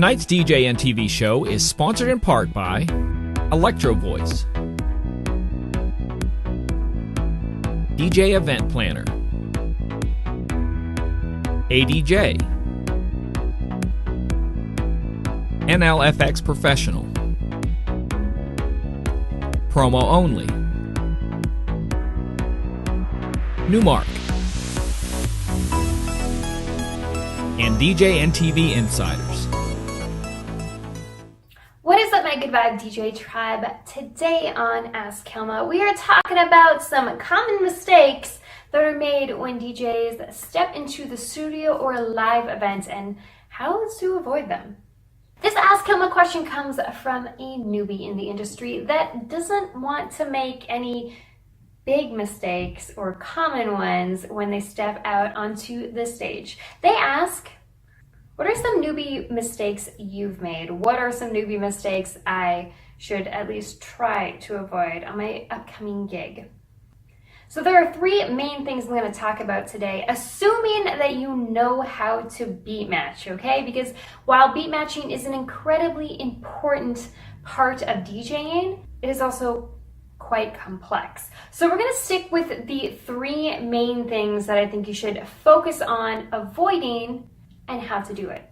Tonight's DJNTV show is sponsored in part by Electro Voice, DJ Event Planner, ADJ, NLFX Professional, Promo Only, Newmark, and DJNTV Insiders. What is up, my Good Vibe DJ tribe? Today on Ask Kilma, we are talking about some common mistakes that are made when DJs step into the studio or live events and how to avoid them. This Ask Kilma question comes from a newbie in the industry that doesn't want to make any big mistakes or common ones when they step out onto the stage. They ask, what are some newbie mistakes you've made? What are some newbie mistakes I should at least try to avoid on my upcoming gig? So there are three main things I'm going to talk about today, assuming that you know how to beat match, okay? Because while beat matching is an incredibly important part of DJing, it is also quite complex. So we're going to stick with the three main things that I think you should focus on avoiding and how to do it.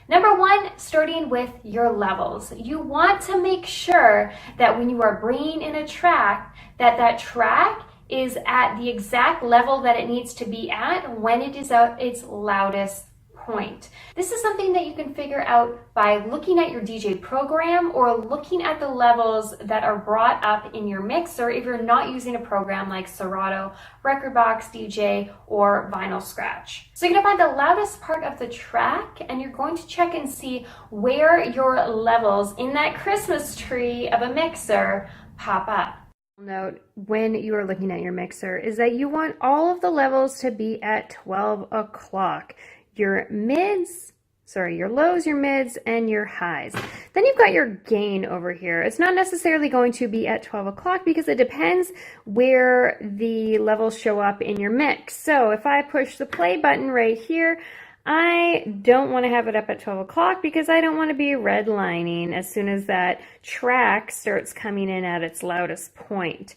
Number one, starting with your levels. You want to make sure that when you are bringing in a track, that track is at the exact level that it needs to be at when it is at its loudest point. This is something that you can figure out by looking at your DJ program or looking at the levels that are brought up in your mixer if you're not using a program like Serato, Rekordbox DJ, or Vinyl Scratch. So you're going to find the loudest part of the track and you're going to check and see where your levels in that Christmas tree of a mixer pop up. Note when you are looking at your mixer is that you want all of the levels to be at 12 o'clock. Your lows, your mids, and your highs. Then you've got your gain over here. It's not necessarily going to be at 12 o'clock because it depends where the levels show up in your mix. So if I push the play button right here, I don't want to have it up at 12 o'clock because I don't want to be redlining as soon as that track starts coming in at its loudest point.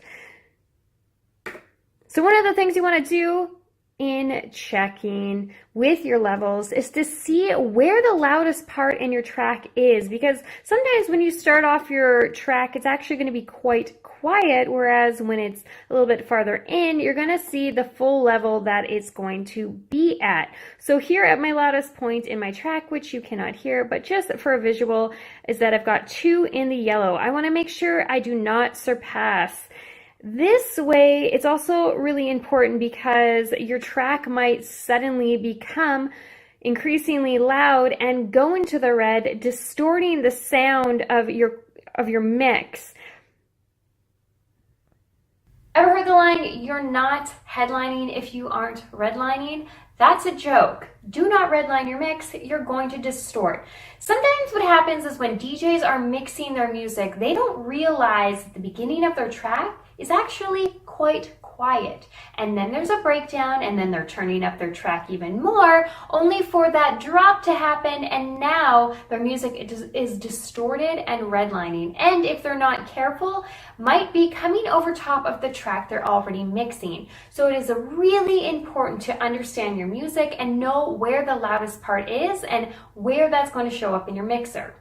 So one of the things you want to do in checking with your levels is to see where the loudest part in your track is, because sometimes when you start off your track it's actually going to be quite quiet, whereas when it's a little bit farther in you're going to see the full level that it's going to be at. So here at my loudest point in my track, which you cannot hear but just for a visual, is that I've got 2 in the yellow. I want to make sure I do not surpass. This way, it's also really important because your track might suddenly become increasingly loud and go into the red, distorting the sound of your mix. Ever heard the line, you're not headlining if you aren't redlining? That's a joke. Do not redline your mix, you're going to distort. Sometimes what happens is when DJs are mixing their music, they don't realize the beginning of their track is actually quite quiet. And then there's a breakdown and then they're turning up their track even more, only for that drop to happen, and now their music is distorted and redlining. And if they're not careful, might be coming over top of the track they're already mixing. So it is really important to understand your music and know where the loudest part is and where that's going to show up in your mixer.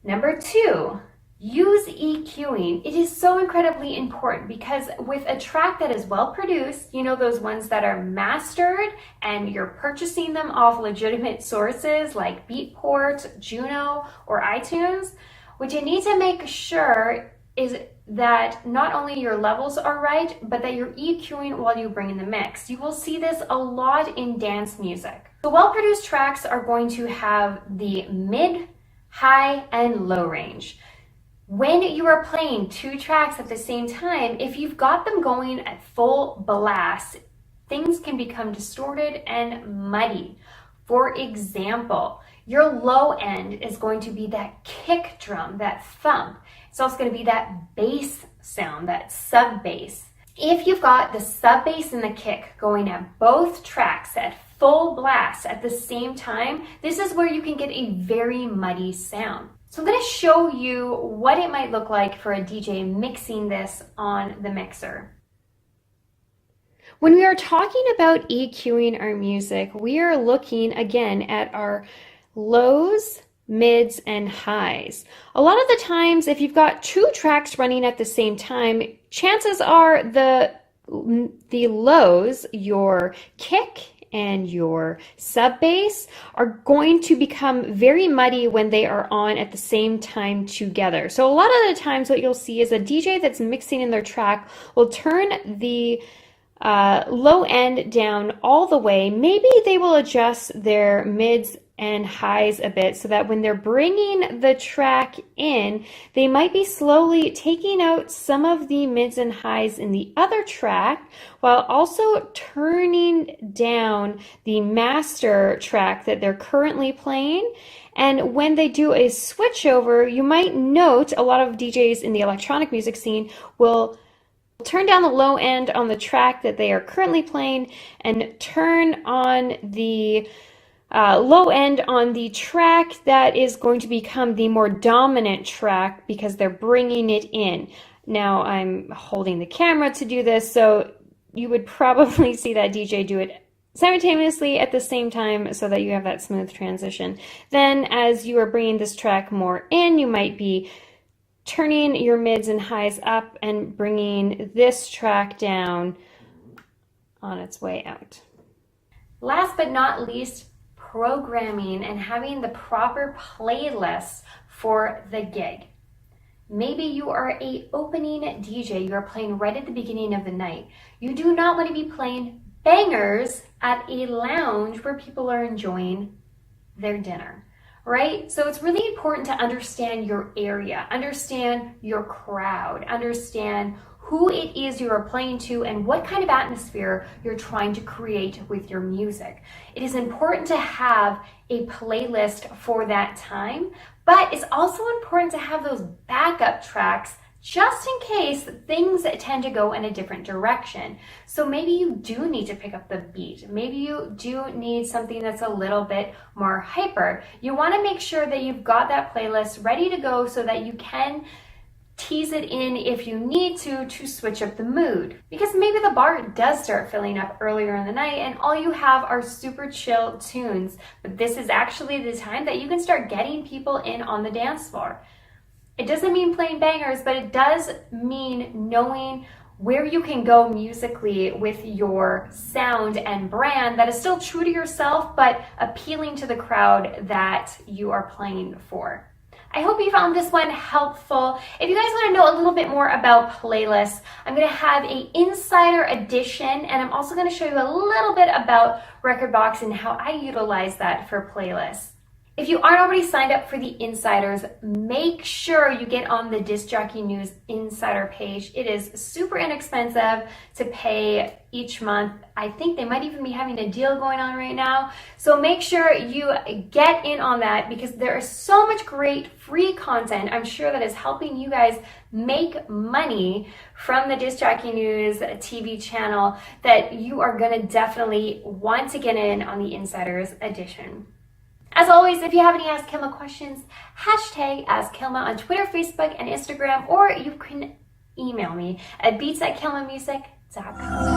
Number 2, use EQing. It is so incredibly important because with a track that is well produced, you know, those ones that are mastered and you're purchasing them off legitimate sources like Beatport, Juno, or iTunes, what you need to make sure is that not only your levels are right, but that you're EQing while you bring in the mix. You will see this a lot in dance music. The well-produced tracks are going to have the mid, high, and low range. When you are playing 2 tracks at the same time, if you've got them going at full blast, things can become distorted and muddy. For example, your low end is going to be that kick drum, that thump. It's also going to be that bass sound, that sub bass. If you've got the sub bass and the kick going at both tracks at full blast at the same time, this is where you can get a very muddy sound. So I'm going to show you what it might look like for a DJ mixing this on the mixer. When we are talking about EQing our music, we are looking again at our lows, mids, and highs. A lot of the times, if you've got two tracks running at the same time, chances are the lows, your kick and your sub bass, are going to become very muddy when they are on at the same time together. So a lot of the times what you'll see is a DJ that's mixing in their track will turn the low end down all the way. Maybe they will adjust their mids and highs a bit so that when they're bringing the track in, they might be slowly taking out some of the mids and highs in the other track while also turning down the master track that they're currently playing. And when they do a switchover, you might note a lot of DJs in the electronic music scene will turn down the low end on the track that they are currently playing and turn on the low end on the track that is going to become the more dominant track because they're bringing it in. Now I'm holding the camera to do this, so you would probably see that DJ do it simultaneously at the same time so that you have that smooth transition. Then as you are bringing this track more in, you might be turning your mids and highs up and bringing this track down on its way out. Last but not least, programming and having the proper playlist for the gig. Maybe you are a opening DJ, you are playing right at the beginning of the night. You do not want to be playing bangers at a lounge where people are enjoying their dinner, right? So it's really important to understand your area, understand your crowd, understand who it is you are playing to and what kind of atmosphere you're trying to create with your music. It is important to have a playlist for that time, but it's also important to have those backup tracks just in case things tend to go in a different direction. So maybe you do need to pick up the beat. Maybe you do need something that's a little bit more hyper. You want to make sure that you've got that playlist ready to go so that you can tease it in if you need to switch up the mood. Because maybe the bar does start filling up earlier in the night and all you have are super chill tunes, but this is actually the time that you can start getting people in on the dance floor. It doesn't mean playing bangers, but it does mean knowing where you can go musically with your sound and brand that is still true to yourself, but appealing to the crowd that you are playing for. I hope you found this one helpful. If you guys want to know a little bit more about playlists, I'm going to have an insider edition, and I'm also going to show you a little bit about Rekordbox and how I utilize that for playlists. If you aren't already signed up for the insiders, make sure you get on the Disc Jockey News insider page. It is super inexpensive to pay each month. I think they might even be having a deal going on right now. So make sure you get in on that because there is so much great free content. I'm sure that is helping you guys make money from the Disc Jockey News TV channel that you are going to definitely want to get in on the insiders edition. As always, if you have any Ask Kilma questions, hashtag Ask Kilma on Twitter, Facebook, and Instagram, or you can email me at beats@kilmamusic.com.